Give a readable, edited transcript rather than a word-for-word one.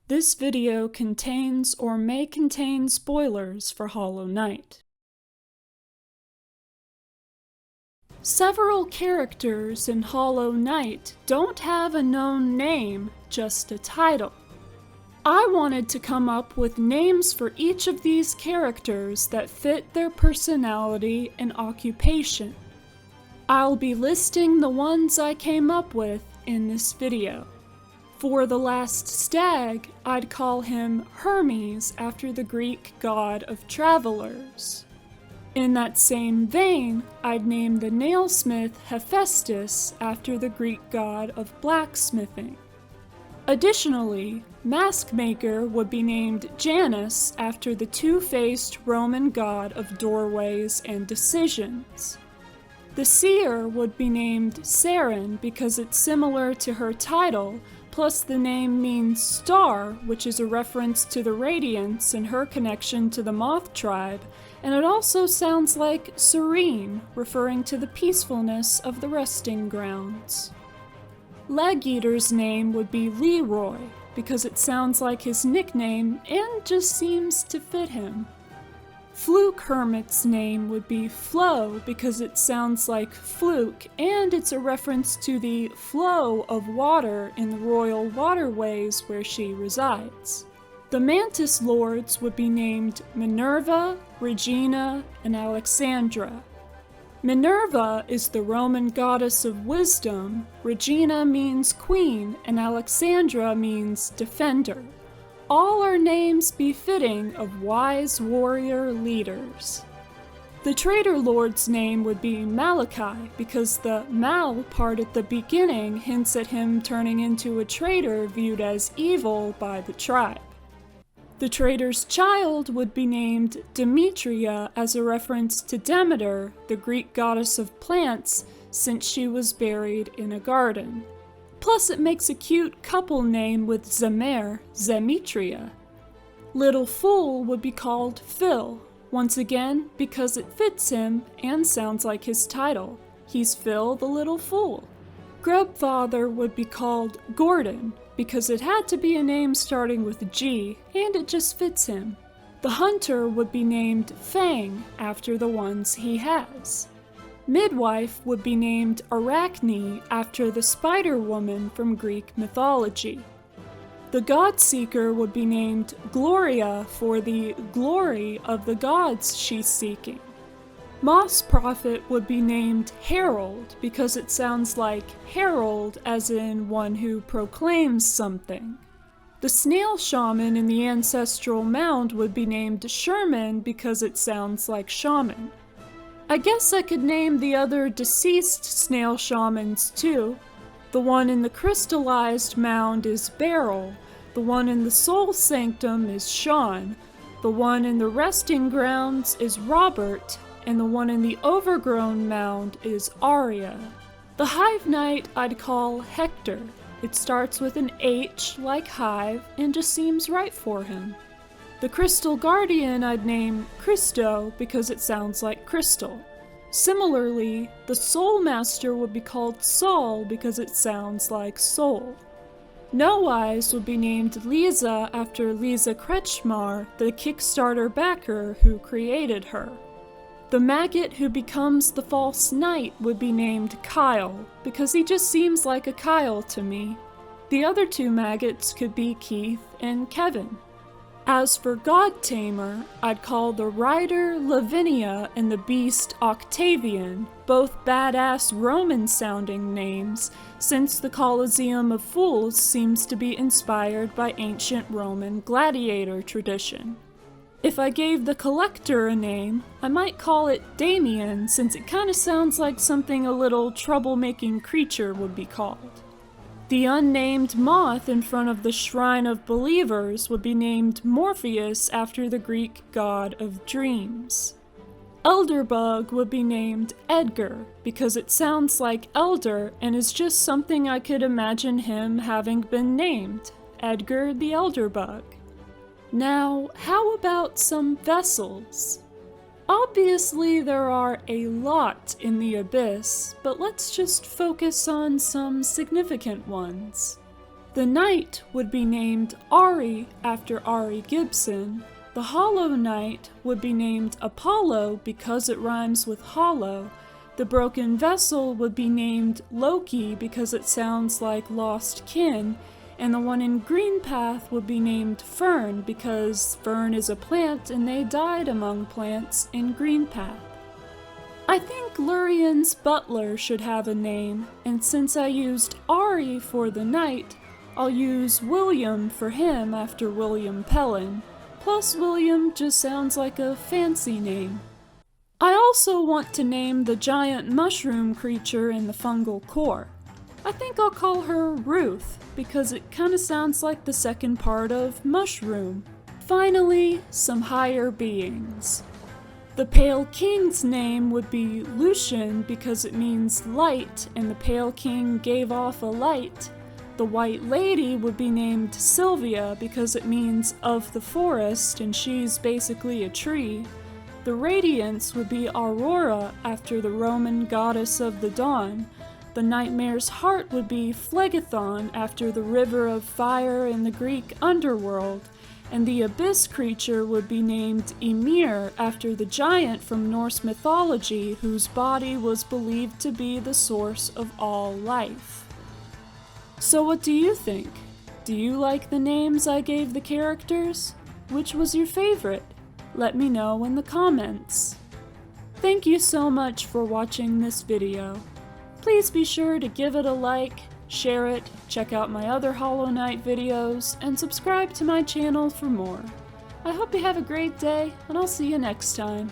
This video contains or may contain spoilers for Hollow Knight. Several characters in Hollow Knight don't have a known name, just a title. I wanted to come up with names for each of these characters that fit their personality and occupation. I'll be listing the ones I came up with in this video. For the Last Stag, I'd call him Hermes after the Greek god of travelers. In that same vein, I'd name the Nailsmith Hephaestus after the Greek god of blacksmithing. Additionally, Maskmaker would be named Janus after the two-faced Roman god of doorways and decisions. The Seer would be named Saren because it's similar to her title, plus the name means star, which is a reference to the radiance and her connection to the Moth tribe, and it also sounds like serene, referring to the peacefulness of the resting grounds. Leg Eater's name would be Leroy, because it sounds like his nickname and just seems to fit him. Fluke Hermit's name would be Flo because it sounds like fluke and it's a reference to the flow of water in the royal waterways where she resides. The Mantis Lords would be named Minerva, Regina, and Alexandra. Minerva is the Roman goddess of wisdom, Regina means queen, and Alexandra means defender. All are names befitting of wise warrior leaders. The Traitor Lord's name would be Malachi because the Mal part at the beginning hints at him turning into a traitor viewed as evil by the tribe. The Traitor's child would be named Demetria as a reference to Demeter, the Greek goddess of plants, since she was buried in a garden. Plus it makes a cute couple name with Zemer, Zemetria. Little Fool would be called Phil, once again because it fits him and sounds like his title. He's Phil the Little Fool. Grubfather would be called Gordon, because it had to be a name starting with G, and it just fits him. The Hunter would be named Fang, after the ones he has. Midwife would be named Arachne after the Spider Woman from Greek mythology. The Godseeker would be named Gloria for the glory of the gods she's seeking. Moss Prophet would be named Herald because it sounds like herald as in one who proclaims something. The Snail Shaman in the Ancestral Mound would be named Sherman because it sounds like shaman. I guess I could name the other deceased snail shamans too. The one in the crystallized mound is Beryl, the one in the soul sanctum is Sean, the one in the resting grounds is Robert, and the one in the overgrown mound is Arya. The Hive Knight I'd call Hector. It starts with an H like hive and just seems right for him. The Crystal Guardian I'd name Christo because it sounds like crystal. Similarly, the Soul Master would be called Saul because it sounds like soul. No Eyes would be named Lisa after Lisa Kretschmar, the Kickstarter backer who created her. The maggot who becomes the false knight would be named Kyle because he just seems like a Kyle to me. The other two maggots could be Keith and Kevin. As for God Tamer, I'd call the rider Lavinia and the beast Octavian, both badass Roman-sounding names, since the Colosseum of Fools seems to be inspired by ancient Roman gladiator tradition. If I gave the Collector a name, I might call it Damien, since it kinda sounds like something a little troublemaking creature would be called. The unnamed moth in front of the Shrine of Believers would be named Morpheus after the Greek god of dreams. Elderbug would be named Edgar because it sounds like elder and is just something I could imagine him having been named, Edgar the Elderbug. Now, how about some vessels? Obviously, there are a lot in the Abyss, but let's just focus on some significant ones. The knight would be named Ari after Ari Gibson. The Hollow Knight would be named Apollo because it rhymes with hollow. The Broken Vessel would be named Loki because it sounds like lost kin. And the one in Greenpath would be named Fern because fern is a plant and they died among plants in Greenpath. I think Lurian's butler should have a name, and since I used Ari for the knight, I'll use William for him after William Pellin. Plus William just sounds like a fancy name. I also want to name the giant mushroom creature in the fungal core. I think I'll call her Ruth, because it kinda sounds like the second part of mushroom. Finally, some higher beings. The Pale King's name would be Lucian because it means light, and the Pale King gave off a light. The White Lady would be named Sylvia because it means of the forest, and she's basically a tree. The Radiance would be Aurora after the Roman goddess of the dawn. The Nightmare's heart would be Phlegethon after the river of fire in the Greek underworld. And the Abyss creature would be named Ymir after the giant from Norse mythology whose body was believed to be the source of all life. So what do you think? Do you like the names I gave the characters? Which was your favorite? Let me know in the comments. Thank you so much for watching this video. Please be sure to give it a like, share it, check out my other Hollow Knight videos, and subscribe to my channel for more. I hope you have a great day, and I'll see you next time.